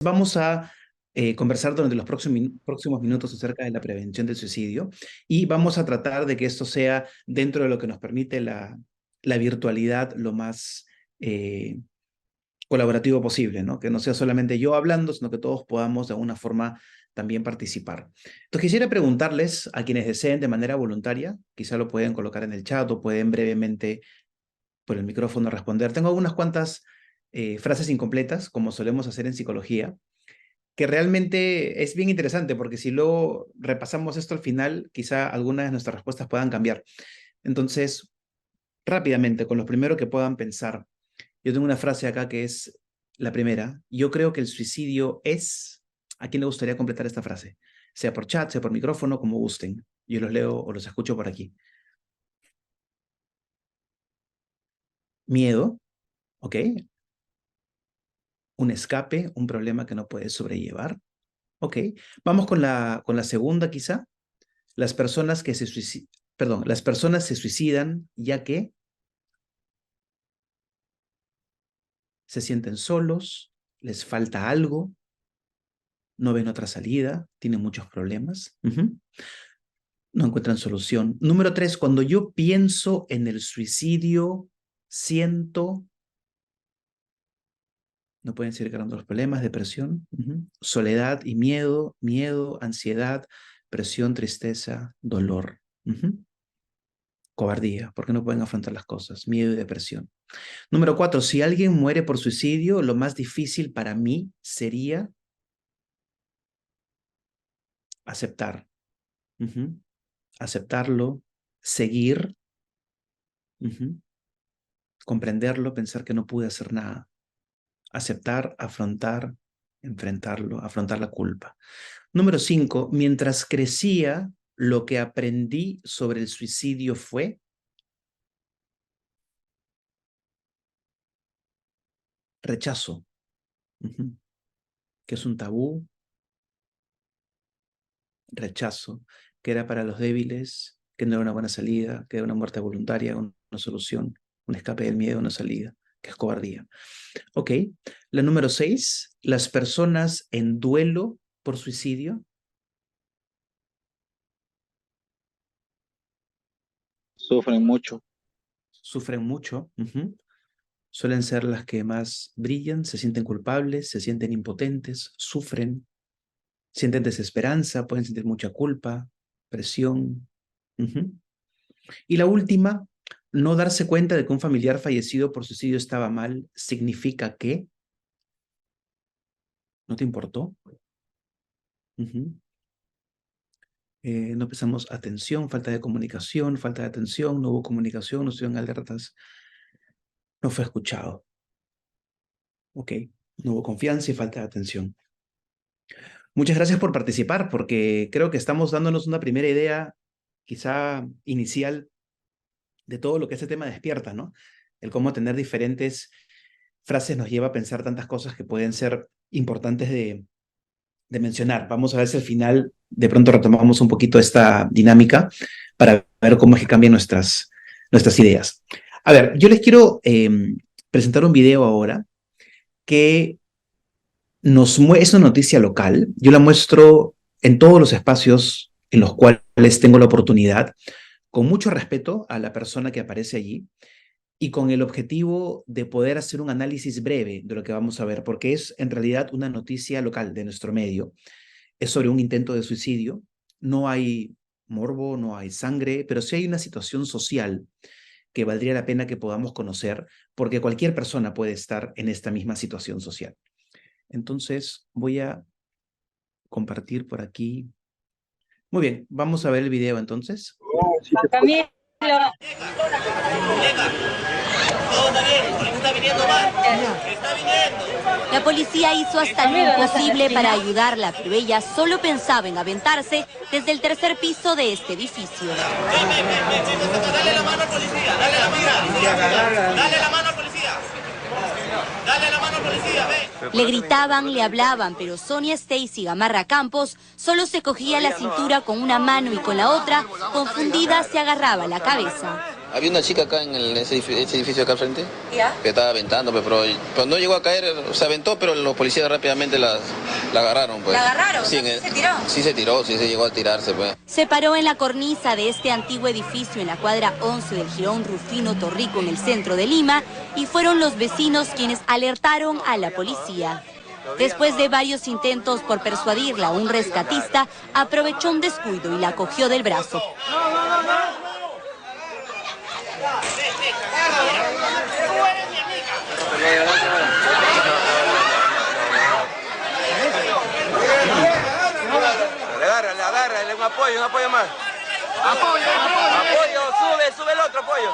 Vamos a conversar durante los próximos minutos acerca de la prevención del suicidio y vamos a tratar de que esto sea dentro de lo que nos permite la virtualidad lo más colaborativo posible, ¿no? Que no sea solamente yo hablando, sino que todos podamos de alguna forma también participar. Entonces quisiera preguntarles a quienes deseen de manera voluntaria, quizá lo pueden colocar en el chat o pueden brevemente por el micrófono responder. Tengo algunas cuantas frases incompletas, como solemos hacer en psicología, que realmente es bien interesante, porque si luego repasamos esto al final, quizá algunas de nuestras respuestas puedan cambiar. Entonces, rápidamente, con lo primero que puedan pensar, yo tengo una frase acá que es la primera: yo creo que el suicidio es... ¿A quién le gustaría completar esta frase? Sea por chat, sea por micrófono, como gusten. Yo los leo o los escucho por aquí. Miedo, ¿ok? Un escape, un problema que no puedes sobrellevar. Ok, vamos con la segunda quizá. Las personas que se suicidan, perdón, las personas se suicidan ya que se sienten solos, les falta algo, no ven otra salida, tienen muchos problemas, no encuentran solución. Número 3, cuando yo pienso en el suicidio, siento, no pueden seguir cargando los problemas, depresión, soledad y miedo, ansiedad, presión, tristeza, dolor. Cobardía, porque no pueden afrontar las cosas, miedo y depresión. Número 4, si alguien muere por suicidio, lo más difícil para mí sería aceptar. Aceptarlo, seguir, comprenderlo, pensar que no pude hacer nada. Aceptar, afrontar, enfrentarlo, afrontar la culpa. Número 5, mientras crecía, lo que aprendí sobre el suicidio fue rechazo, que es un tabú, rechazo, que era para los débiles, que no era una buena salida, que era una muerte voluntaria, una solución, un escape del miedo, una salida, que es cobardía. Ok, la número 6, las personas en duelo por suicidio Sufren mucho. sufren mucho, suelen ser las que más brillan, se sienten culpables, se sienten impotentes, sufren, sienten desesperanza, pueden sentir mucha culpa, presión. Y la última, no darse cuenta de que un familiar fallecido por suicidio estaba mal significa que no te importó. No prestamos atención, falta de comunicación, falta de atención, no hubo comunicación, no estuvieron alertas, no fue escuchado. Ok, no hubo confianza y falta de atención. Muchas gracias por participar, porque creo que estamos dándonos una primera idea, quizá inicial, de todo lo que este tema despierta, ¿no? El cómo tener diferentes frases nos lleva a pensar tantas cosas que pueden ser importantes de mencionar. Vamos a ver si al final de pronto retomamos un poquito esta dinámica para ver cómo es que cambian nuestras ideas. A ver, yo les quiero presentar un video ahora que es una noticia local. Yo la muestro en todos los espacios en los cuales tengo la oportunidad, con mucho respeto a la persona que aparece allí y con el objetivo de poder hacer un análisis breve de lo que vamos a ver, porque es en realidad una noticia local de nuestro medio. Es sobre un intento de suicidio. No hay morbo, no hay sangre, pero sí hay una situación social que valdría la pena que podamos conocer, porque cualquier persona puede estar en esta misma situación social. Entonces, voy a compartir por aquí. Muy bien, vamos a ver el video entonces. Camilo. La policía hizo hasta lo imposible para ayudarla, pero ella solo pensaba en aventarse desde el tercer piso de este edificio. Dale la mano al policía, dale la mano. Dale la mano al policía. Dale la mano al policía, ven. Le gritaban, le hablaban, pero Sonia Stacy Gamarra Campos solo se cogía la cintura con una mano y con la otra, confundida, se agarraba la cabeza. Había una chica acá en ese edificio acá al frente, ¿Ya? que estaba aventando, pero no llegó a caer, se aventó, pero los policías rápidamente la agarraron, pues. ¿La agarraron? Sí, ¿Se tiró? Sí se tiró, sí se llegó a tirarse, pues. Se paró en la cornisa de este antiguo edificio en la cuadra 11 del Jirón Rufino Torrico en el centro de Lima y fueron los vecinos quienes alertaron a la policía. Después de varios intentos por persuadirla, un rescatista aprovechó un descuido y la cogió del brazo. Agárrale, un apoyo más. Apoyo, sube el otro apoyo.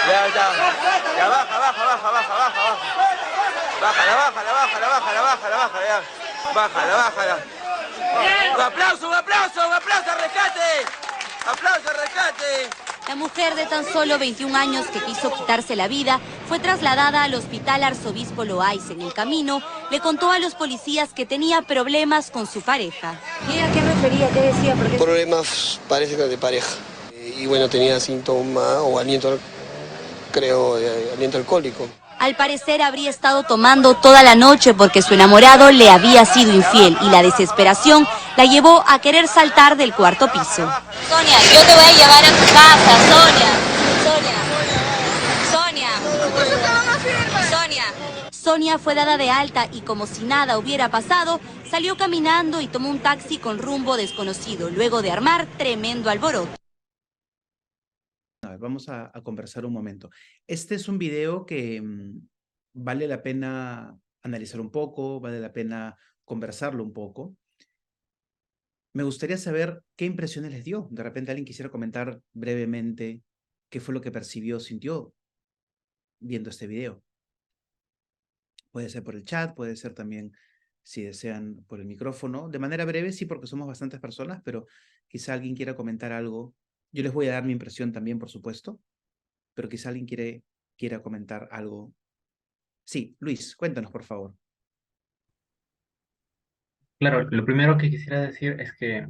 Ya, baja. Bájala. Un aplauso al rescate. Aplauso al rescate. La mujer de tan solo 21 años que quiso quitarse la vida fue trasladada al hospital Arzobispo Loaiza. En el camino le contó a los policías que tenía problemas con su pareja. ¿A qué refería? ¿Qué decía? Problemas, parece que de pareja. Y bueno, tenía síntomas o aliento alcohólico. Al parecer habría estado tomando toda la noche porque su enamorado le había sido infiel y la desesperación la llevó a querer saltar del cuarto piso. Sonia, yo te voy a llevar a tu casa, Sonia. Sonia fue dada de alta y como si nada hubiera pasado, salió caminando y tomó un taxi con rumbo desconocido, luego de armar tremendo alboroto. Vamos a conversar un momento. Este es un video que vale la pena analizar un poco, vale la pena conversarlo un poco. Me gustaría saber qué impresiones les dio. De repente alguien quisiera comentar brevemente qué fue lo que percibió, sintió viendo este video. Puede ser por el chat, puede ser también, si desean, por el micrófono. De manera breve, sí, porque somos bastantes personas, pero quizá alguien quiera comentar algo. Yo les voy a dar mi impresión también, por supuesto, pero quizá alguien quiera comentar algo. Sí, Luis, cuéntanos, por favor. Claro, lo primero que quisiera decir es que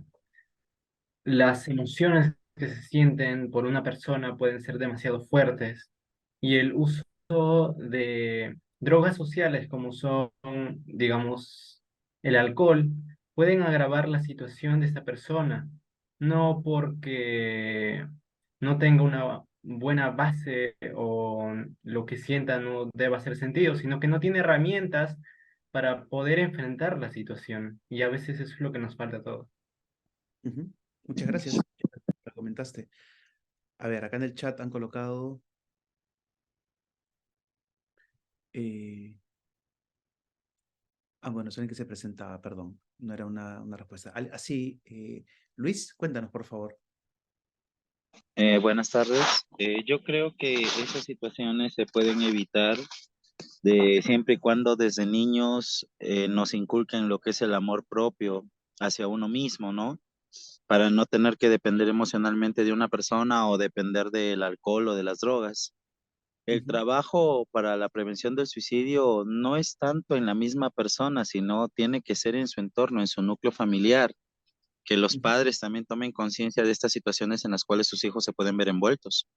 las emociones que se sienten por una persona pueden ser demasiado fuertes y el uso de drogas sociales como son, digamos, el alcohol, pueden agravar la situación de esta persona, no porque no tenga una buena base o lo que sienta no deba hacer sentido, sino que no tiene herramientas para poder enfrentar la situación y a veces eso es lo que nos falta a todos. Muchas gracias. Lo comentaste. A ver, acá en el chat han colocado... bueno, saben que se presentaba, perdón. No era una respuesta. Así, Luis, cuéntanos, por favor. Buenas tardes. Yo creo que esas situaciones se pueden evitar siempre y cuando desde niños nos inculquen lo que es el amor propio hacia uno mismo, ¿no? Para no tener que depender emocionalmente de una persona o depender del alcohol o de las drogas. El trabajo para la prevención del suicidio no es tanto en la misma persona, sino tiene que ser en su entorno, en su núcleo familiar, que los padres también tomen conciencia de estas situaciones en las cuales sus hijos se pueden ver envueltos.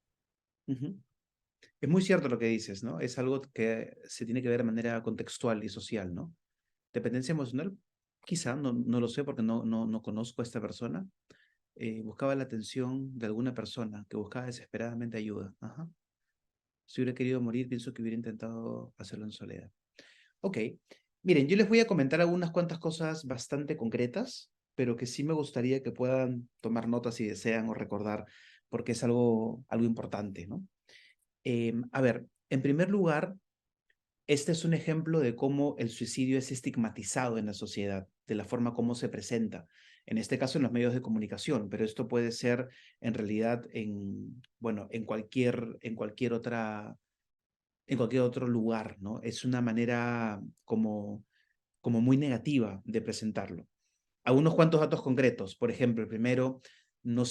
Es muy cierto lo que dices, ¿no? Es algo que se tiene que ver de manera contextual y social, ¿no? Dependencia emocional, quizá, no lo sé porque no conozco a esta persona. Buscaba la atención de alguna persona que buscaba desesperadamente ayuda. Si hubiera querido morir, pienso que hubiera intentado hacerlo en soledad. Ok, miren, yo les voy a comentar algunas cuantas cosas bastante concretas, pero que sí me gustaría que puedan tomar notas si desean o recordar, porque es algo importante, ¿no? A ver, en primer lugar, este es un ejemplo de cómo el suicidio es estigmatizado en la sociedad, de la forma como se presenta. En este caso, en los medios de comunicación, pero esto puede ser en realidad en cualquier otro lugar, ¿no? Es una manera como muy negativa de presentarlo. Algunos cuantos datos concretos. Por ejemplo, el primero, no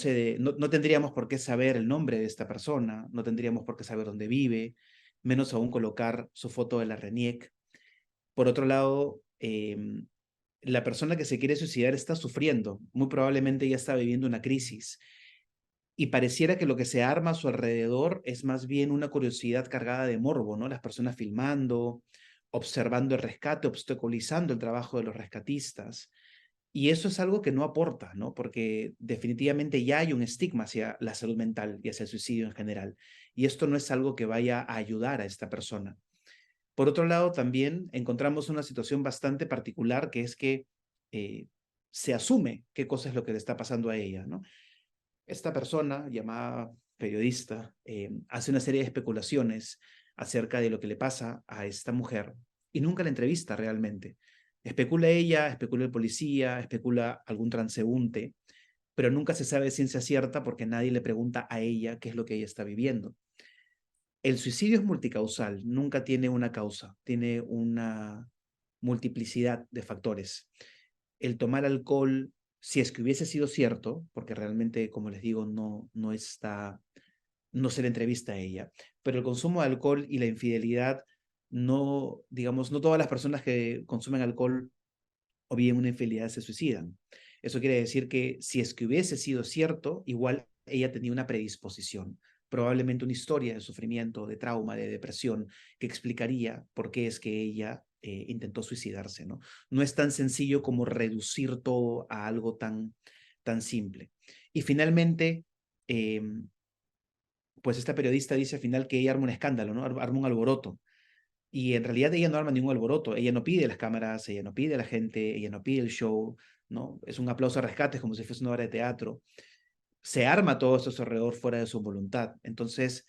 tendríamos por qué saber el nombre de esta persona, no tendríamos por qué saber dónde vive, menos aún colocar su foto de la RENIEC. Por otro lado, la persona que se quiere suicidar está sufriendo, muy probablemente ya está viviendo una crisis. y pareciera que lo que se arma a su alrededor es más bien una curiosidad cargada de morbo, ¿no? Las personas filmando, observando el rescate, obstaculizando el trabajo de los rescatistas. Y eso es algo que no aporta, ¿no? Porque definitivamente ya hay un estigma hacia la salud mental y hacia el suicidio en general. Y esto no es algo que vaya a ayudar a esta persona. Por otro lado, también encontramos una situación bastante particular, que es que se asume qué cosa es lo que le está pasando a ella, ¿no? Esta persona, llamada periodista, hace una serie de especulaciones acerca de lo que le pasa a esta mujer y nunca la entrevista realmente. Especula ella, especula el policía, especula algún transeúnte, pero nunca se sabe de ciencia cierta porque nadie le pregunta a ella qué es lo que ella está viviendo. El suicidio es multicausal, nunca tiene una causa, tiene una multiplicidad de factores. El tomar alcohol, si es que hubiese sido cierto, porque realmente, como les digo, no se le entrevista a ella, pero el consumo de alcohol y la infidelidad, no, digamos, no todas las personas que consumen alcohol o viven una infidelidad se suicidan. Eso quiere decir que si es que hubiese sido cierto, igual ella tenía una predisposición, probablemente una historia de sufrimiento, de trauma, de depresión, que explicaría por qué es que ella intentó suicidarse, ¿no? No es tan sencillo como reducir todo a algo tan simple. Y finalmente, pues esta periodista dice al final que ella arma un escándalo, ¿no? Arma un alboroto. Y en realidad ella no arma ningún alboroto, ella no pide las cámaras, ella no pide a la gente, ella no pide el show, ¿no? Es un aplauso a rescate, como si fuese una obra de teatro. Se arma todo esto a su alrededor fuera de su voluntad. Entonces,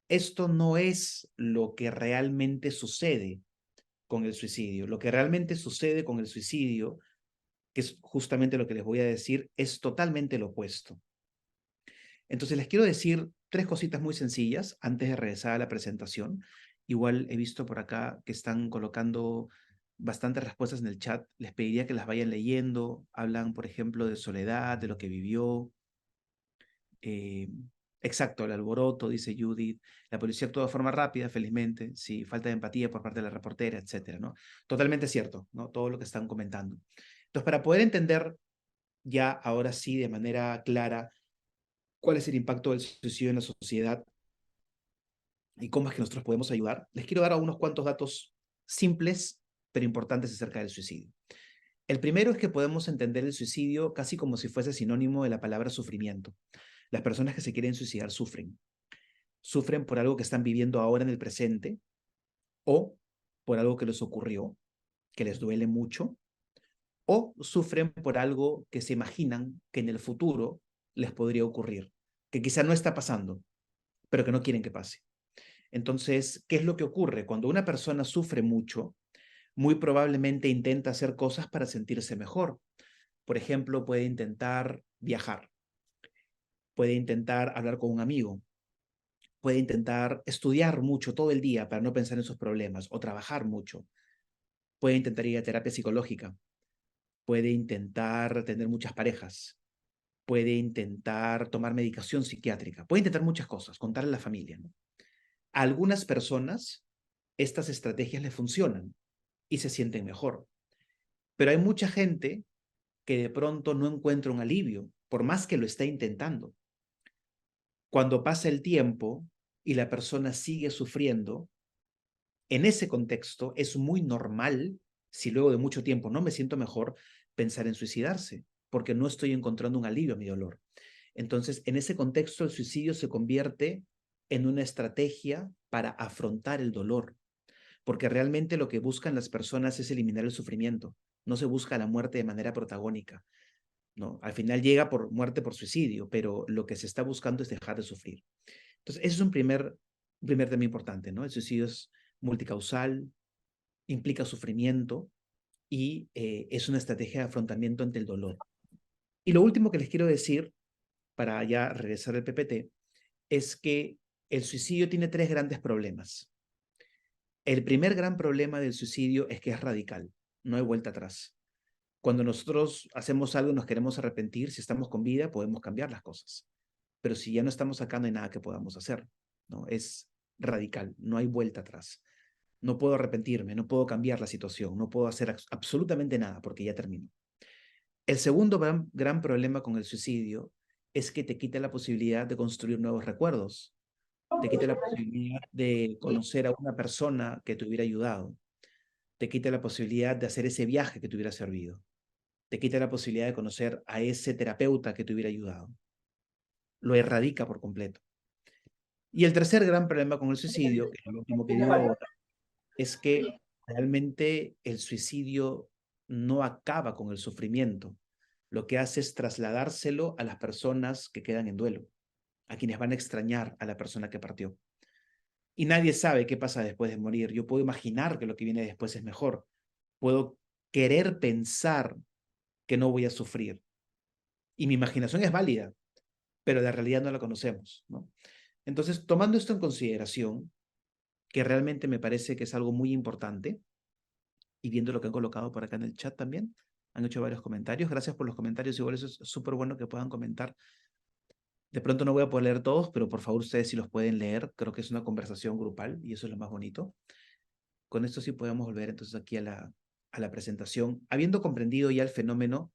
esto no es lo que realmente sucede con el suicidio. Lo que realmente sucede con el suicidio, que es justamente lo que les voy a decir, es totalmente lo opuesto. Entonces, les quiero decir tres cositas muy sencillas antes de regresar a la presentación. Igual he visto por acá que están colocando bastantes respuestas en el chat. Les pediría que las vayan leyendo. Hablan, por ejemplo, de soledad, de lo que vivió. Exacto, el alboroto, dice Judith. La policía actúa de forma rápida, felizmente. Sí, falta de empatía por parte de la reportera, etcétera, ¿no? Totalmente cierto, ¿no? Todo lo que están comentando. Entonces, para poder entender ya ahora sí de manera clara cuál es el impacto del suicidio en la sociedad y cómo es que nosotros podemos ayudar, les quiero dar unos cuantos datos simples pero importantes acerca del suicidio. El primero es que podemos entender el suicidio casi como si fuese sinónimo de la palabra sufrimiento. Las personas que se quieren suicidar sufren. Sufren por algo que están viviendo ahora en el presente o por algo que les ocurrió, que les duele mucho, o sufren por algo que se imaginan que en el futuro les podría ocurrir, que quizá no está pasando, pero que no quieren que pase. Entonces, ¿qué es lo que ocurre? Cuando una persona sufre mucho, muy probablemente intenta hacer cosas para sentirse mejor. Por ejemplo, puede intentar viajar, puede intentar hablar con un amigo, puede intentar estudiar mucho todo el día para no pensar en sus problemas o trabajar mucho, puede intentar ir a terapia psicológica, puede intentar tener muchas parejas, puede intentar tomar medicación psiquiátrica, puede intentar muchas cosas, contarle a la familia, ¿no? A algunas personas estas estrategias les funcionan y se sienten mejor, pero hay mucha gente que de pronto no encuentra un alivio, por más que lo está intentando. Cuando pasa el tiempo y la persona sigue sufriendo, en ese contexto es muy normal, si luego de mucho tiempo no me siento mejor, pensar en suicidarse, porque no estoy encontrando un alivio a mi dolor. Entonces, en ese contexto, el suicidio se convierte en una estrategia para afrontar el dolor, porque realmente lo que buscan las personas es eliminar el sufrimiento, no se busca la muerte de manera protagónica, ¿no? Al final llega por muerte por suicidio, pero lo que se está buscando es dejar de sufrir. Entonces, ese es un primer tema importante, ¿no? El suicidio es multicausal, implica sufrimiento y es una estrategia de afrontamiento ante el dolor. Y lo último que les quiero decir, para ya regresar al PPT, es que el suicidio tiene tres grandes problemas. El primer gran problema del suicidio es que es radical, no hay vuelta atrás. Cuando nosotros hacemos algo y nos queremos arrepentir, si estamos con vida, podemos cambiar las cosas. Pero si ya no estamos acá, no hay nada que podamos hacer, ¿no? Es radical, no hay vuelta atrás. No puedo arrepentirme, no puedo cambiar la situación, no puedo hacer absolutamente nada porque ya terminó. El segundo gran problema con el suicidio es que te quita la posibilidad de construir nuevos recuerdos, te quita la posibilidad de conocer a una persona que te hubiera ayudado, te quita la posibilidad de hacer ese viaje que te hubiera servido, te quita la posibilidad de conocer a ese terapeuta que te hubiera ayudado. Lo erradica por completo. Y el tercer gran problema con el suicidio, que es el último que digo ahora, es que realmente el suicidio no acaba con el sufrimiento. Lo que hace es trasladárselo a las personas que quedan en duelo, a quienes van a extrañar a la persona que partió. Y nadie sabe qué pasa después de morir. Yo puedo imaginar que lo que viene después es mejor. Puedo querer pensar que no voy a sufrir. Y mi imaginación es válida, pero la realidad no la conocemos, ¿no? Entonces, tomando esto en consideración, que realmente me parece que es algo muy importante, y viendo lo que han colocado por acá en el chat también, han hecho varios comentarios. Gracias por los comentarios, igual eso es súper bueno que puedan comentar. De pronto no voy a poder leer todos, pero por favor ustedes sí los pueden leer. Creo que es una conversación grupal y eso es lo más bonito. Con esto sí podemos volver entonces aquí a la presentación, habiendo comprendido ya el fenómeno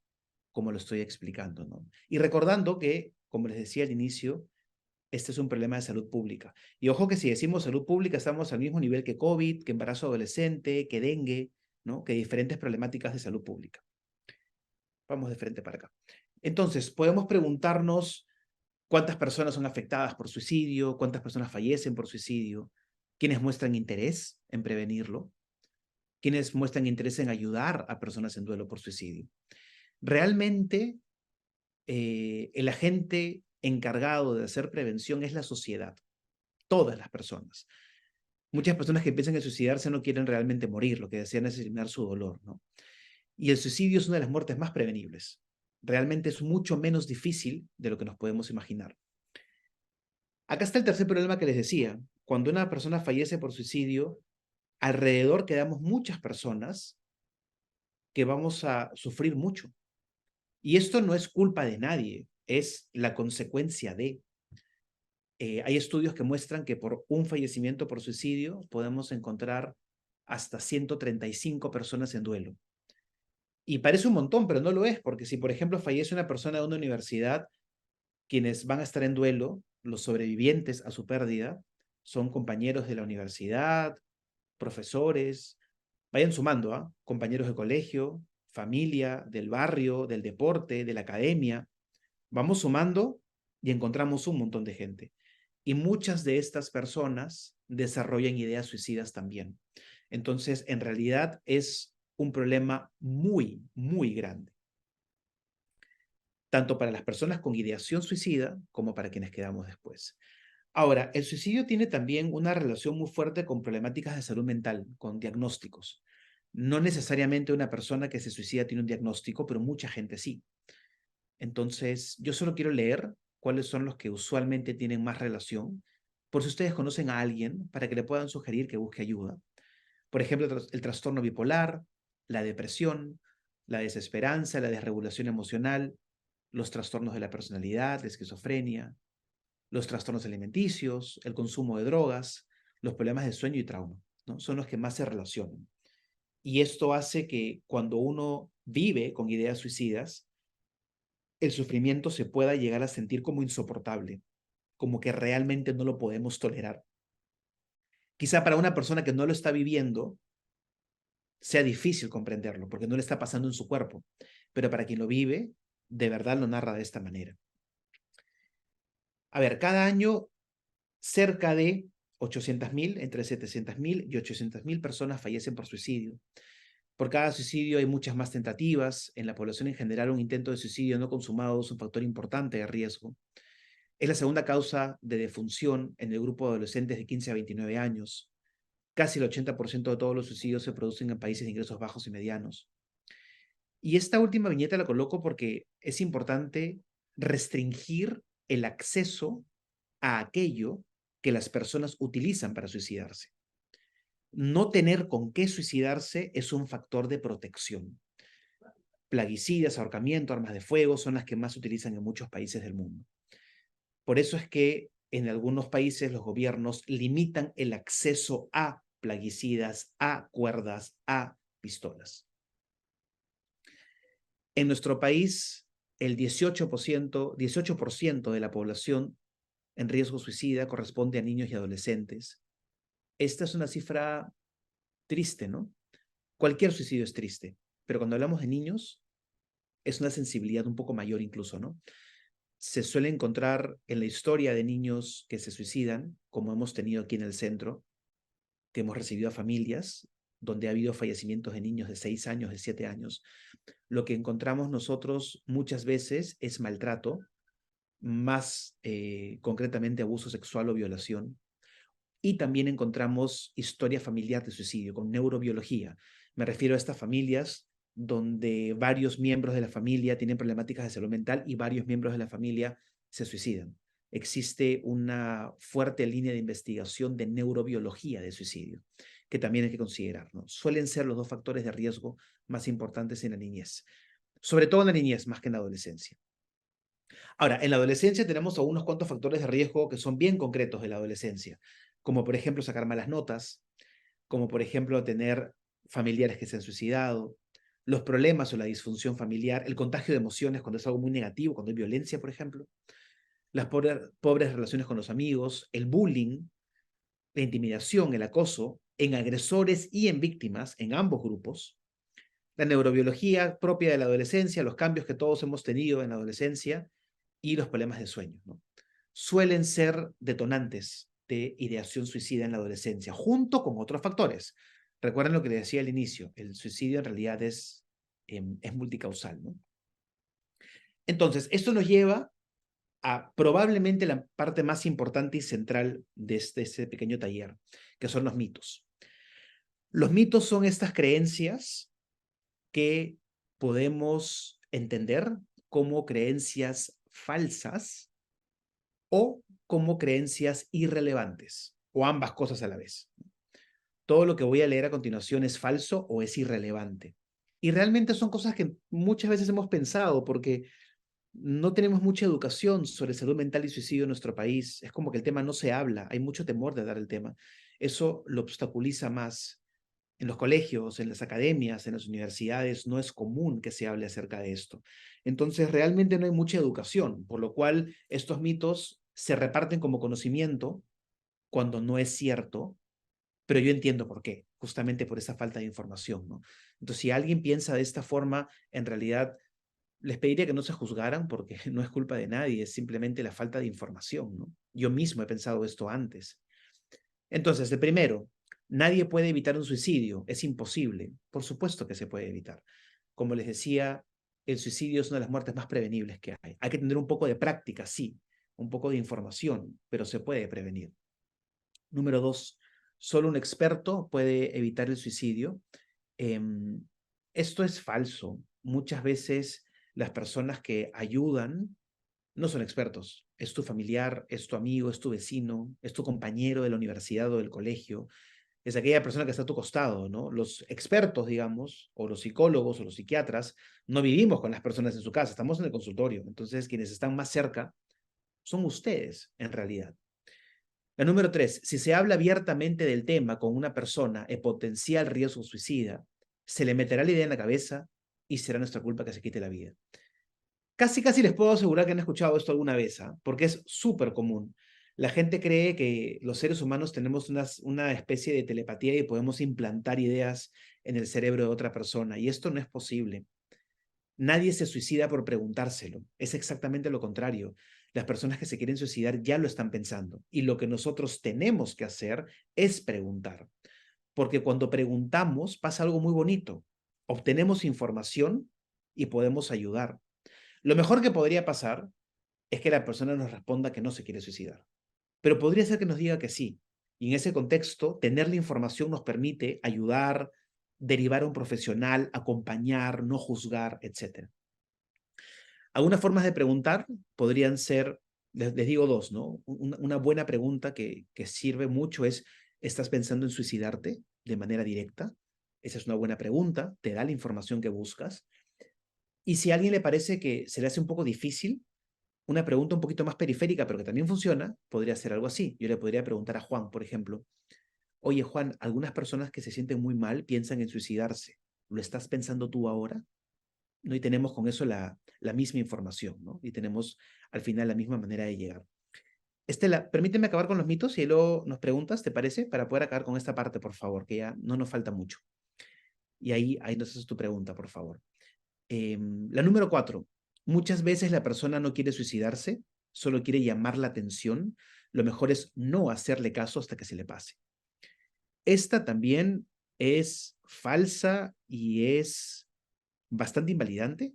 como lo estoy explicando, ¿no? Y recordando que, como les decía al inicio, este es un problema de salud pública. Y ojo que si decimos salud pública, estamos al mismo nivel que COVID, que embarazo adolescente, que dengue, ¿no? Que diferentes problemáticas de salud pública. Vamos de frente para acá. Entonces, podemos preguntarnos cuántas personas son afectadas por suicidio, cuántas personas fallecen por suicidio, quiénes muestran interés en prevenirlo, quiénes muestran interés en ayudar a personas en duelo por suicidio. Realmente, el agente encargado de hacer prevención es la sociedad, todas las personas. Muchas personas que piensan en suicidarse no quieren realmente morir, lo que desean es eliminar su dolor, ¿no? Y el suicidio es una de las muertes más prevenibles. Realmente es mucho menos difícil de lo que nos podemos imaginar. Acá está el tercer problema que les decía. Cuando una persona fallece por suicidio, alrededor quedamos muchas personas que vamos a sufrir mucho. Y esto no es culpa de nadie, es la consecuencia de. Hay estudios que muestran que por un fallecimiento por suicidio podemos encontrar hasta 135 personas en duelo. Y parece un montón, pero no lo es, porque si, por ejemplo, fallece una persona de una universidad, quienes van a estar en duelo, los sobrevivientes a su pérdida, son compañeros de la universidad, profesores, vayan sumando, ¿ah? Compañeros de colegio, familia, del barrio, del deporte, de la academia. Vamos sumando y encontramos un montón de gente. Y muchas de estas personas desarrollan ideas suicidas también. Entonces, en realidad es un problema muy, muy grande, tanto para las personas con ideación suicida como para quienes quedamos después. Ahora, el suicidio tiene también una relación muy fuerte con problemáticas de salud mental, con diagnósticos. No necesariamente una persona que se suicida tiene un diagnóstico, pero mucha gente sí. Entonces, yo solo quiero leer cuáles son los que usualmente tienen más relación, por si ustedes conocen a alguien, para que le puedan sugerir que busque ayuda. Por ejemplo, el trastorno bipolar, la depresión, la desesperanza, la desregulación emocional, los trastornos de la personalidad, la esquizofrenia, los trastornos alimenticios, el consumo de drogas, los problemas de sueño y trauma, ¿no? Son los que más se relacionan. Y esto hace que cuando uno vive con ideas suicidas, el sufrimiento se pueda llegar a sentir como insoportable, como que realmente no lo podemos tolerar. Quizá para una persona que no lo está viviendo, sea difícil comprenderlo, porque no le está pasando en su cuerpo, pero para quien lo vive, de verdad lo narra de esta manera. A ver, cada año cerca de 800.000, entre 700.000 y 800.000 personas fallecen por suicidio. Por cada suicidio hay muchas más tentativas. En la población en general, un intento de suicidio no consumado es un factor importante de riesgo. Es la segunda causa de defunción en el grupo de adolescentes de 15 a 29 años. Casi el 80% de todos los suicidios se producen en países de ingresos bajos y medianos. Y esta última viñeta la coloco porque es importante restringir el acceso a aquello que las personas utilizan para suicidarse. No tener con qué suicidarse es un factor de protección. Plaguicidas, ahorcamiento, armas de fuego son las que más se utilizan en muchos países del mundo. Por eso es que en algunos países los gobiernos limitan el acceso a plaguicidas, a cuerdas, a pistolas. En nuestro país el 18% de la población en riesgo suicida corresponde a niños y adolescentes. Esta es una cifra triste, ¿no? Cualquier suicidio es triste, pero cuando hablamos de niños, es una sensibilidad un poco mayor incluso, ¿no? Se suele encontrar en la historia de niños que se suicidan, como hemos tenido aquí en el centro, que hemos recibido a familias donde ha habido fallecimientos de niños de 6 años, de 7 años. Lo que encontramos nosotros muchas veces es maltrato, más concretamente abuso sexual o violación. Y también encontramos historia familiar de suicidio con neurobiología. Me refiero a estas familias donde varios miembros de la familia tienen problemáticas de salud mental y varios miembros de la familia se suicidan. Existe una fuerte línea de investigación de neurobiología de suicidio que también hay que considerar, ¿no? Suelen ser los 2 factores de riesgo más importantes en la niñez, sobre todo en la niñez más que en la adolescencia. Ahora, en la adolescencia tenemos unos cuantos factores de riesgo que son bien concretos de la adolescencia, como por ejemplo sacar malas notas, como por ejemplo tener familiares que se han suicidado, los problemas o la disfunción familiar, el contagio de emociones cuando es algo muy negativo, cuando hay violencia, por ejemplo, las pobres relaciones con los amigos, el bullying, la intimidación, el acoso, en agresores y en víctimas, en ambos grupos, la neurobiología propia de la adolescencia, los cambios que todos hemos tenido en la adolescencia y los problemas de sueño, ¿no? Suelen ser detonantes de ideación suicida en la adolescencia, junto con otros factores. Recuerden lo que les decía al inicio, el suicidio en realidad es multicausal, ¿no? Entonces, esto nos lleva a probablemente la parte más importante y central de este pequeño taller, que son los mitos. Los mitos son estas creencias que podemos entender como creencias falsas o como creencias irrelevantes, o ambas cosas a la vez. Todo lo que voy a leer a continuación es falso o es irrelevante. Y realmente son cosas que muchas veces hemos pensado porque no tenemos mucha educación sobre salud mental y suicidio en nuestro país. Es como que el tema no se habla, hay mucho temor de dar el tema. Eso lo obstaculiza más. En los colegios, en las academias, en las universidades, no es común que se hable acerca de esto. Entonces, realmente no hay mucha educación, por lo cual estos mitos se reparten como conocimiento cuando no es cierto, pero yo entiendo por qué, justamente por esa falta de información, ¿no? Entonces, si alguien piensa de esta forma, en realidad les pediría que no se juzgaran porque no es culpa de nadie, es simplemente la falta de información, ¿no? Yo mismo he pensado esto antes. Entonces, el primero, nadie puede evitar un suicidio, es imposible. Por supuesto que se puede evitar. Como les decía, el suicidio es una de las muertes más prevenibles que hay. Hay que tener un poco de práctica, sí, un poco de información, pero se puede prevenir. Número 2, solo un experto puede evitar el suicidio. Esto es falso. Muchas veces las personas que ayudan no son expertos. Es tu familiar, es tu amigo, es tu vecino, es tu compañero de la universidad o del colegio, es aquella persona que está a tu costado, ¿no? Los expertos, digamos, o los psicólogos o los psiquiatras, no vivimos con las personas en su casa, estamos en el consultorio. Entonces, quienes están más cerca son ustedes, en realidad. La número 3, si se habla abiertamente del tema con una persona en potencial riesgo suicida, se le meterá la idea en la cabeza y será nuestra culpa que se quite la vida. Casi les puedo asegurar que han escuchado esto alguna vez, ¿eh? Porque es súper común. La gente cree que los seres humanos tenemos una especie de telepatía y podemos implantar ideas en el cerebro de otra persona, y esto no es posible. Nadie se suicida por preguntárselo, es exactamente lo contrario. Las personas que se quieren suicidar ya lo están pensando, y lo que nosotros tenemos que hacer es preguntar, porque cuando preguntamos pasa algo muy bonito. Obtenemos información y podemos ayudar. Lo mejor que podría pasar es que la persona nos responda que no se quiere suicidar, pero podría ser que nos diga que sí. Y en ese contexto, tener la información nos permite ayudar, derivar a un profesional, acompañar, no juzgar, etc. Algunas formas de preguntar podrían ser, les digo 2, ¿no? Una buena pregunta que sirve mucho es, ¿estás pensando en suicidarte de manera directa? Esa es una buena pregunta, te da la información que buscas. Y si a alguien le parece que se le hace un poco difícil, una pregunta un poquito más periférica, pero que también funciona, podría ser algo así. Yo le podría preguntar a Juan, por ejemplo, oye Juan, algunas personas que se sienten muy mal piensan en suicidarse. ¿Lo estás pensando tú ahora? ¿no? Y tenemos con eso la misma información, ¿no? Y tenemos al final la misma manera de llegar. Estela, permíteme acabar con los mitos y luego nos preguntas, ¿te parece? Para poder acabar con esta parte, por favor, que ya no nos falta mucho. Y ahí nos haces tu pregunta, por favor. La número 4. Muchas veces la persona no quiere suicidarse, solo quiere llamar la atención. Lo mejor es no hacerle caso hasta que se le pase. Esta también es falsa y es bastante invalidante,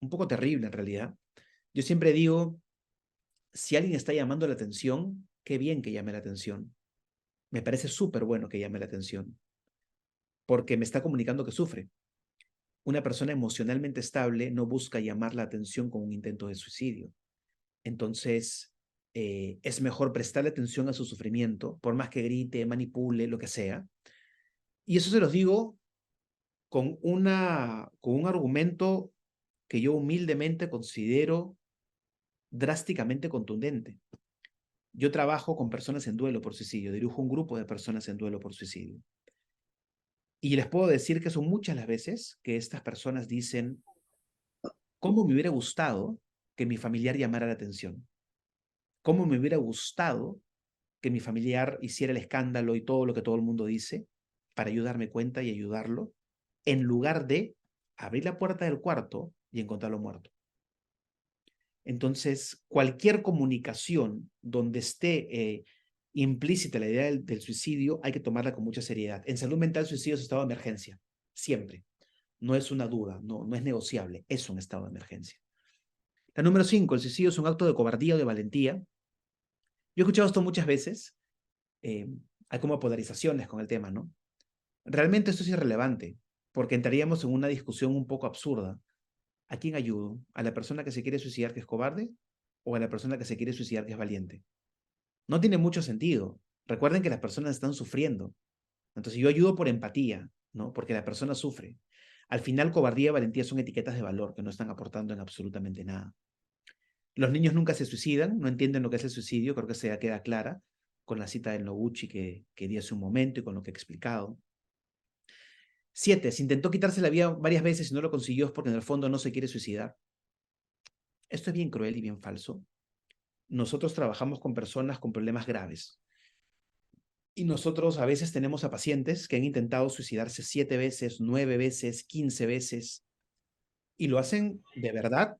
un poco terrible en realidad. Yo siempre digo, si alguien está llamando la atención, qué bien que llame la atención. Me parece súper bueno que llame la atención, porque me está comunicando que sufre. Una persona emocionalmente estable no busca llamar la atención con un intento de suicidio. Entonces, es mejor prestarle atención a su sufrimiento, por más que grite, manipule, lo que sea. Y eso se los digo con un argumento que yo humildemente considero drásticamente contundente. Yo trabajo con personas en duelo por suicidio, dirijo un grupo de personas en duelo por suicidio. Y les puedo decir que son muchas las veces que estas personas dicen, ¿cómo me hubiera gustado que mi familiar llamara la atención? ¿Cómo me hubiera gustado que mi familiar hiciera el escándalo y todo lo que todo el mundo dice para yo darme cuenta y ayudarlo, en lugar de abrir la puerta del cuarto y encontrarlo muerto? Entonces, cualquier comunicación donde esté implícita la idea del suicidio, hay que tomarla con mucha seriedad. En salud mental, el suicidio es estado de emergencia, siempre. No es una duda, no es negociable, es un estado de emergencia. La número 5, el suicidio es un acto de cobardía o de valentía. Yo he escuchado esto muchas veces, hay como polarizaciones con el tema, ¿no? Realmente esto es irrelevante, porque entraríamos en una discusión un poco absurda. ¿A quién ayudo? ¿A la persona que se quiere suicidar que es cobarde o a la persona que se quiere suicidar que es valiente? No tiene mucho sentido. Recuerden que las personas están sufriendo. Entonces yo ayudo por empatía, ¿no? Porque la persona sufre. Al final, cobardía y valentía son etiquetas de valor que no están aportando en absolutamente nada. Los niños nunca se suicidan, no entienden lo que es el suicidio, creo que se ya queda clara con la cita del Noguchi que di hace un momento y con lo que he explicado. 7. Se intentó quitarse la vida varias veces y no lo consiguió es porque en el fondo no se quiere suicidar. Esto es bien cruel y bien falso. Nosotros trabajamos con personas con problemas graves. Y nosotros a veces tenemos a pacientes que han intentado suicidarse 7 veces, 9 veces, 15 veces, y lo hacen de verdad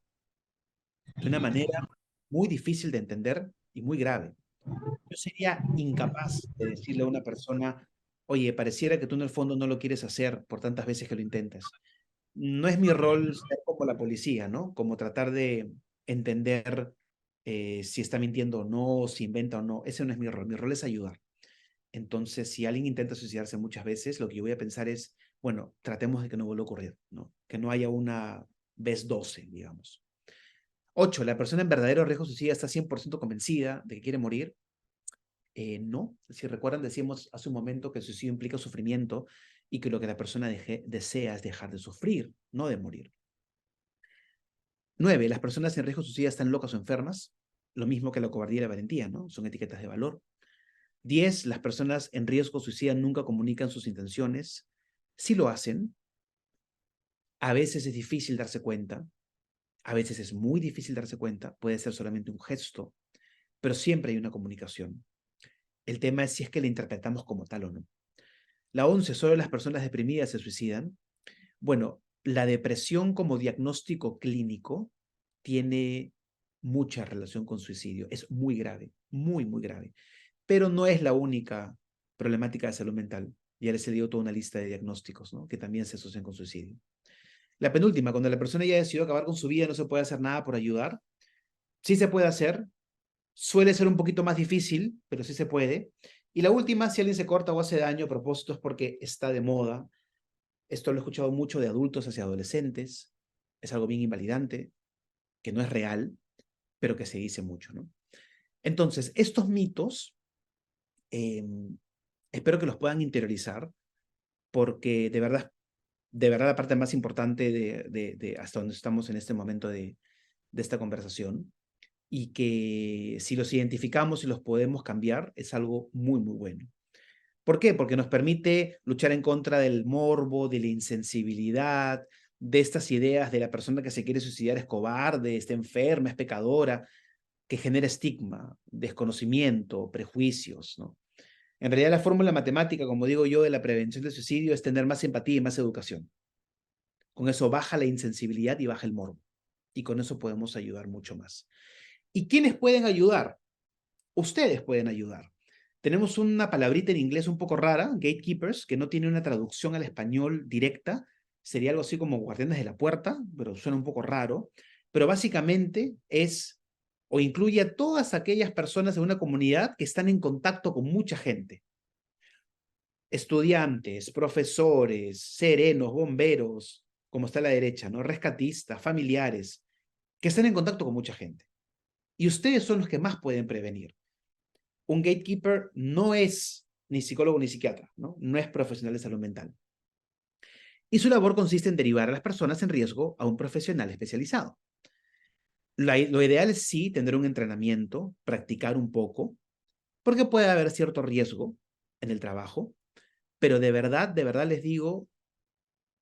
de una manera muy difícil de entender y muy grave. Yo sería incapaz de decirle a una persona, oye, pareciera que tú en el fondo no lo quieres hacer por tantas veces que lo intentas. No es mi rol ser como la policía, ¿no? Como tratar de entender si está mintiendo o no, si inventa o no. Ese no es mi rol. Mi rol es ayudar. Entonces, si alguien intenta suicidarse muchas veces, lo que yo voy a pensar es, bueno, tratemos de que no vuelva a ocurrir, ¿no? Que no haya una vez 12, digamos. 8. La persona en verdadero riesgo de suicidio está 100% convencida de que quiere morir. No. Si recuerdan, decíamos hace un momento que el suicidio implica sufrimiento y que lo que la persona desea es dejar de sufrir, no de morir. 9. Las personas en riesgo de suicidio están locas o enfermas. Lo mismo que la cobardía y la valentía, ¿no? Son etiquetas de valor. 10. Las personas en riesgo suicida nunca comunican sus intenciones. Si lo hacen, a veces es difícil darse cuenta, a veces es muy difícil darse cuenta, puede ser solamente un gesto, pero siempre hay una comunicación. El tema es si es que la interpretamos como tal o no. La 11. Solo las personas deprimidas se suicidan. Bueno, la depresión como diagnóstico clínico tiene mucha relación con suicidio. Es muy grave, muy, muy grave. Pero no es la única problemática de salud mental. Ya les he leído toda una lista de diagnósticos, ¿no? Que también se asocian con suicidio. La penúltima, cuando la persona ya decidió acabar con su vida, no se puede hacer nada por ayudar. Sí se puede hacer. Suele ser un poquito más difícil, pero sí se puede. Y la última, si alguien se corta o hace daño a propósito, es porque está de moda. Esto lo he escuchado mucho de adultos hacia adolescentes. Es algo bien invalidante, que no es real, pero que se dice mucho, ¿no? Entonces, estos mitos, espero que los puedan interiorizar, porque de verdad la parte más importante de hasta donde estamos en este momento de esta conversación, y que si los identificamos y los podemos cambiar, es algo muy, muy bueno. ¿Por qué? Porque nos permite luchar en contra del morbo, de la insensibilidad, de estas ideas de la persona que se quiere suicidar es cobarde, está enferma, es pecadora, que genera estigma, desconocimiento, prejuicios, ¿no? En realidad la fórmula matemática, como digo yo, de la prevención del suicidio es tener más empatía y más educación. Con eso baja la insensibilidad y baja el morbo. Y con eso podemos ayudar mucho más. ¿Y quiénes pueden ayudar? Ustedes pueden ayudar. Tenemos una palabrita en inglés un poco rara, gatekeepers, que no tiene una traducción al español directa. Sería algo así como guardianes de la puerta, pero suena un poco raro. Pero básicamente es o incluye a todas aquellas personas de una comunidad que están en contacto con mucha gente. Estudiantes, profesores, serenos, bomberos, como está a la derecha, ¿no? Rescatistas, familiares, que están en contacto con mucha gente. Y ustedes son los que más pueden prevenir. Un gatekeeper no es ni psicólogo ni psiquiatra, ¿no? No es profesional de salud mental. Y su labor consiste en derivar a las personas en riesgo a un profesional especializado. Lo ideal es sí tener un entrenamiento, practicar un poco, porque puede haber cierto riesgo en el trabajo, pero de verdad les digo,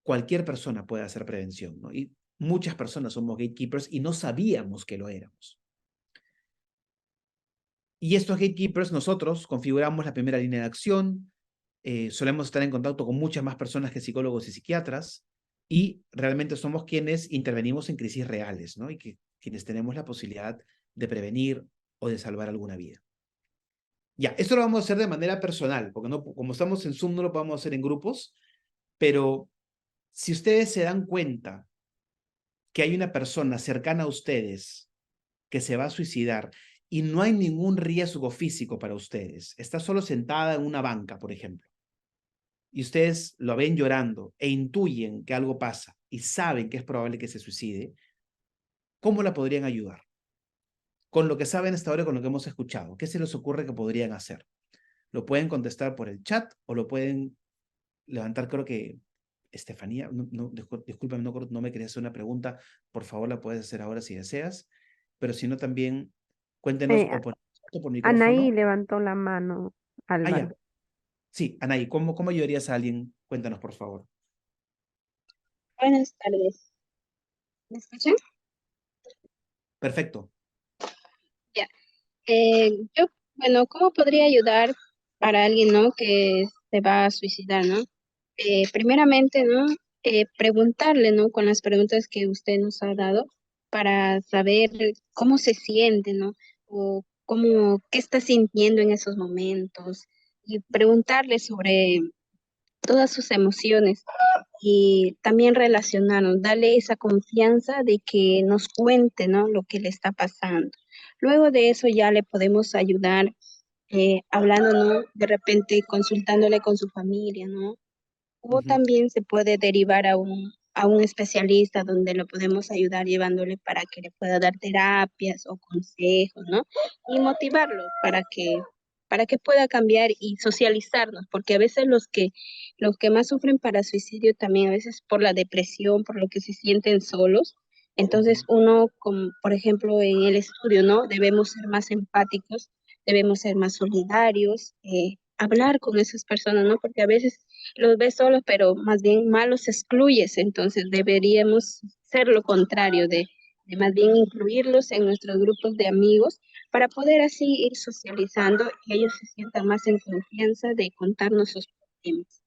cualquier persona puede hacer prevención, ¿no? Y muchas personas somos gatekeepers y no sabíamos que lo éramos. Y estos gatekeepers, nosotros configuramos la primera línea de acción, solemos estar en contacto con muchas más personas que psicólogos y psiquiatras, y realmente somos quienes intervenimos en crisis reales, ¿no? Y quienes tenemos la posibilidad de prevenir o de salvar alguna vida. Ya, esto lo vamos a hacer de manera personal, porque no, como estamos en Zoom no lo podemos hacer en grupos, pero si ustedes se dan cuenta que hay una persona cercana a ustedes que se va a suicidar y no hay ningún riesgo físico para ustedes, está solo sentada en una banca, por ejemplo, y ustedes lo ven llorando e intuyen que algo pasa y saben que es probable que se suicide, ¿cómo la podrían ayudar? Con lo que saben hasta ahora, con lo que hemos escuchado, ¿qué se les ocurre que podrían hacer? Lo pueden contestar por el chat o lo pueden levantar, creo que Estefanía, discúlpame, no me quería hacer una pregunta, por favor la puedes hacer ahora si deseas, pero si no también cuéntenos Eh, o por Anaí micrófono. levantó la mano, Ah, Álvaro. ya. Sí, Anaí, ¿cómo ayudarías a alguien? Cuéntanos, por favor. Buenas tardes. ¿Me escuchan? Perfecto. Ya. Yo, bueno, ¿cómo podría ayudar para alguien, ¿no? Que se va a suicidar, ¿no? Primeramente, ¿no? Preguntarle, ¿no? Con las preguntas que usted nos ha dado para saber cómo se siente, ¿no? O qué está sintiendo en esos momentos. Y preguntarle sobre todas sus emociones y también relacionarnos, darle esa confianza de que nos cuente, ¿no? Lo que le está pasando. Luego de eso ya le podemos ayudar hablando, ¿no? De repente consultándole con su familia, ¿no? O también se puede derivar a un especialista donde lo podemos ayudar llevándole para que le pueda dar terapias o consejos, ¿no? Y motivarlo para que pueda cambiar y socializarnos, porque a veces los que más sufren para suicidio también a veces por la depresión, por lo que se sienten solos. Entonces uno, como por ejemplo en el estudio, ¿no? Debemos ser más empáticos, debemos ser más solidarios, hablar con esas personas, ¿no? Porque a veces los ves solos, pero más bien más los excluyes, entonces deberíamos ser lo contrario, de más bien incluirlos en nuestros grupos de amigos para poder así ir socializando y ellos se sientan más en confianza de contarnos sus problemas.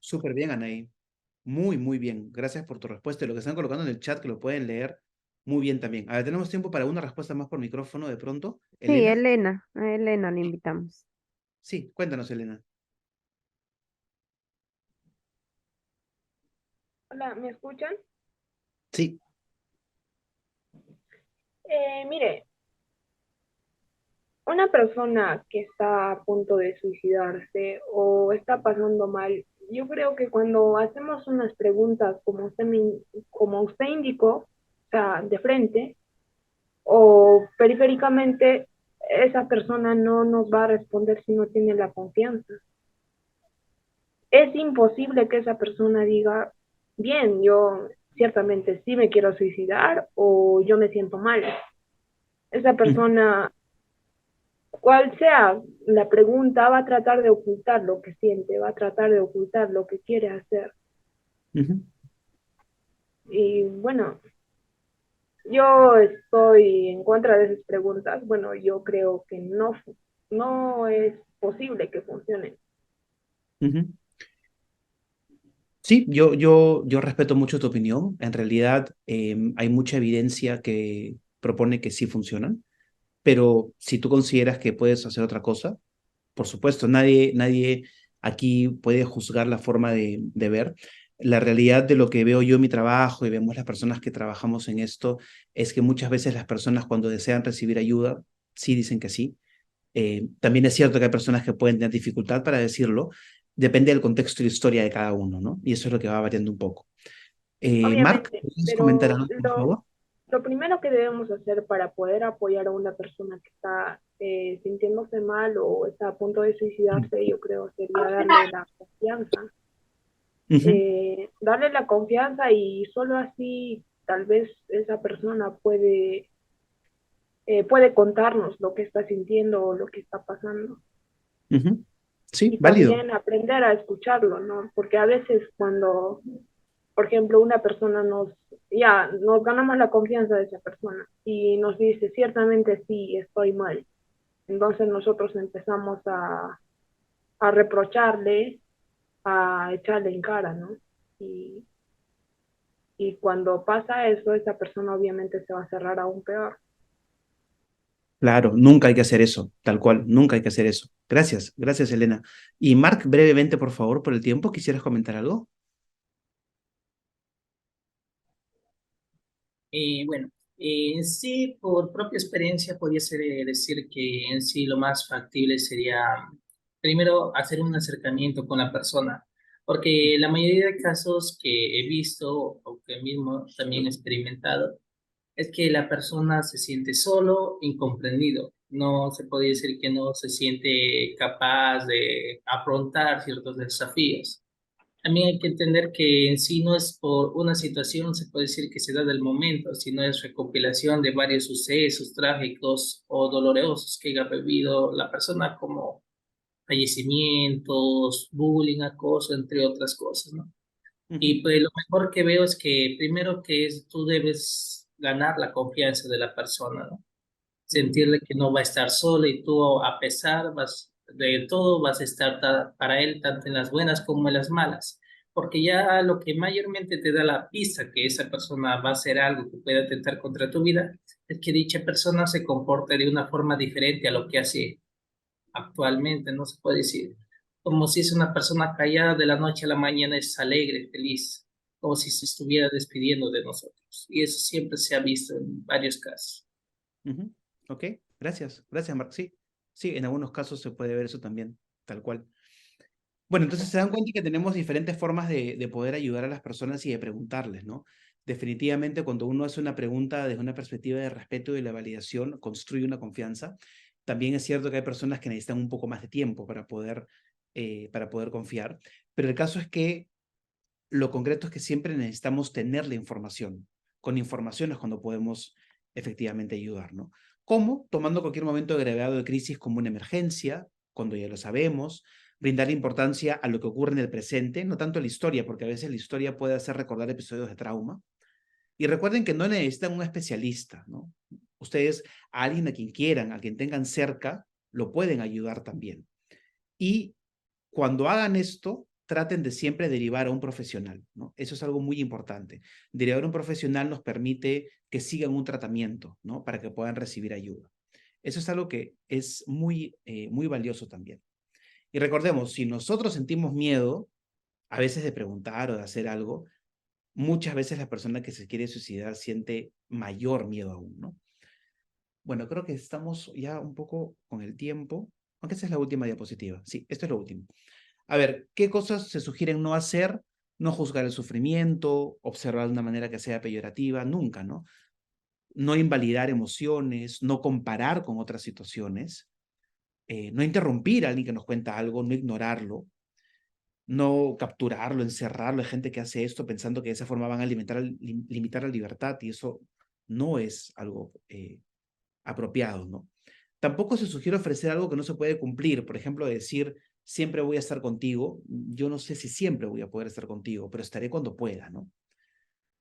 Súper bien, Anaí. Muy, muy bien. Gracias por tu respuesta. Y lo que están colocando en el chat, que lo pueden leer muy bien también. A ver, tenemos tiempo para una respuesta más por micrófono de pronto. Sí, Elena. A Elena le invitamos. Sí, cuéntanos, Elena. Hola, ¿me escuchan? Sí. Mire, una persona que está a punto de suicidarse o está pasando mal, yo creo que cuando hacemos unas preguntas como usted indicó, o sea, de frente o periféricamente, esa persona no nos va a responder si no tiene la confianza. Es imposible que esa persona diga, bien, yo ciertamente sí me quiero suicidar o yo me siento mal. Esa persona, cual sea la pregunta, va a tratar de ocultar lo que siente, va a tratar de ocultar lo que quiere hacer. Y bueno, yo estoy en contra de esas preguntas. Bueno, yo creo que no es posible que funcionen. Ujú. Sí, yo respeto mucho tu opinión. En realidad, hay mucha evidencia que propone que sí funcionan, pero si tú consideras que puedes hacer otra cosa, por supuesto, nadie aquí puede juzgar la forma de ver. La realidad de lo que veo yo en mi trabajo y vemos las personas que trabajamos en esto es que muchas veces las personas cuando desean recibir ayuda, sí dicen que sí. También es cierto que hay personas que pueden tener dificultad para decirlo. Depende del contexto y la historia de cada uno, ¿no? Y eso es lo que va variando un poco. Mark, Obviamente, ¿puedes comentar pero algo, por favor? lo primero que debemos hacer para poder apoyar a una persona que está sintiéndose mal o está a punto de suicidarse, yo creo sería darle la confianza. Ujú. Darle la confianza y solo así tal vez esa persona puede contarnos lo que está sintiendo o lo que está pasando. Ujú. Sí, Y válido. también aprender a escucharlo, ¿no? Porque a veces cuando, por ejemplo, una persona nos ganamos la confianza de esa persona y nos dice, ciertamente sí, estoy mal. Entonces nosotros empezamos a reprocharle, a echarle en cara, ¿no? Y, y cuando pasa eso, esa persona obviamente se va a cerrar aún peor. Claro, nunca hay que hacer eso, tal cual, nunca hay que hacer eso. Gracias, gracias, Elena. Y Mark, brevemente, por favor, por el tiempo, ¿quisieras comentar algo? Bueno, en sí, por propia experiencia, podría ser, decir que en sí lo más factible sería primero hacer un acercamiento con la persona, porque la mayoría de casos que he visto o que mismo también he experimentado es que la persona se siente solo, incomprendido. No se puede decir que no se siente capaz de afrontar ciertos desafíos. También hay que entender que en sí no es por una situación, se puede decir que se da del momento, sino es recopilación de varios sucesos trágicos o dolorosos que haya vivido la persona, como fallecimientos, bullying, acoso, entre otras cosas, ¿no? Ujú. Y pues lo mejor que veo es que primero que es, tú debes ganar la confianza de la persona, ¿no? Ujú. Sentirle que no va a estar solo y tú a pesar de todo vas a estar para él tanto en las buenas como en las malas, porque ya lo que mayormente te da la pista que esa persona va a hacer algo que pueda atentar contra tu vida es que dicha persona se comporte de una forma diferente a lo que hace actualmente, no se puede decir, como si es una persona callada de la noche a la mañana es alegre, feliz, como si se estuviera despidiendo de nosotros, y eso siempre se ha visto en varios casos. Ujú. Ok, gracias, gracias, Mark. Sí, sí, en algunos casos se puede ver eso también, tal cual. Bueno, entonces se dan cuenta que tenemos diferentes formas de poder ayudar a las personas y de preguntarles, ¿no? Definitivamente, cuando uno hace una pregunta desde una perspectiva de respeto y la validación, construye una confianza. También es cierto que hay personas que necesitan un poco más de tiempo para poder confiar, pero el caso es que lo concreto es que siempre necesitamos tener la información. Con información es cuando podemos efectivamente ayudar, ¿no? ¿Cómo? Tomando cualquier momento de gravedad o de crisis como una emergencia, cuando ya lo sabemos, brindar importancia a lo que ocurre en el presente, no tanto a la historia, porque a veces la historia puede hacer recordar episodios de trauma. Y recuerden que no necesitan un especialista, ¿no? Ustedes, a alguien a quien quieran, a quien tengan cerca, lo pueden ayudar también. Y cuando hagan esto, traten de siempre derivar a un profesional, ¿no? Eso es algo muy importante. Derivar a un profesional nos permite que sigan un tratamiento, ¿no? Para que puedan recibir ayuda. Eso es algo que es muy valioso también. Y recordemos, si nosotros sentimos miedo, a veces de preguntar o de hacer algo, muchas veces la persona que se quiere suicidar siente mayor miedo aún, ¿no? Bueno, creo que estamos ya un poco con el tiempo, aunque esa es la última diapositiva. Sí, esto es lo último. A ver, ¿qué cosas se sugieren no hacer? No juzgar el sufrimiento, observar de una manera que sea peyorativa, nunca, ¿no? No invalidar emociones, no comparar con otras situaciones, no interrumpir a alguien que nos cuenta algo, no ignorarlo, no capturarlo, encerrarlo. Hay gente que hace esto pensando que de esa forma van a limitar la libertad y eso no es algo apropiado, ¿no? Tampoco se sugiere ofrecer algo que no se puede cumplir. Por ejemplo, decir, siempre voy a estar contigo. Yo no sé si siempre voy a poder estar contigo, pero estaré cuando pueda, ¿no?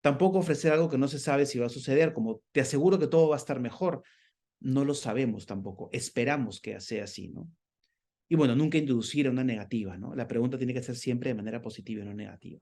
Tampoco ofrecer algo que no se sabe si va a suceder, como te aseguro que todo va a estar mejor. No lo sabemos tampoco, esperamos que sea así, ¿no? Y bueno, nunca inducir a una negativa, ¿no? La pregunta tiene que ser siempre de manera positiva y no negativa.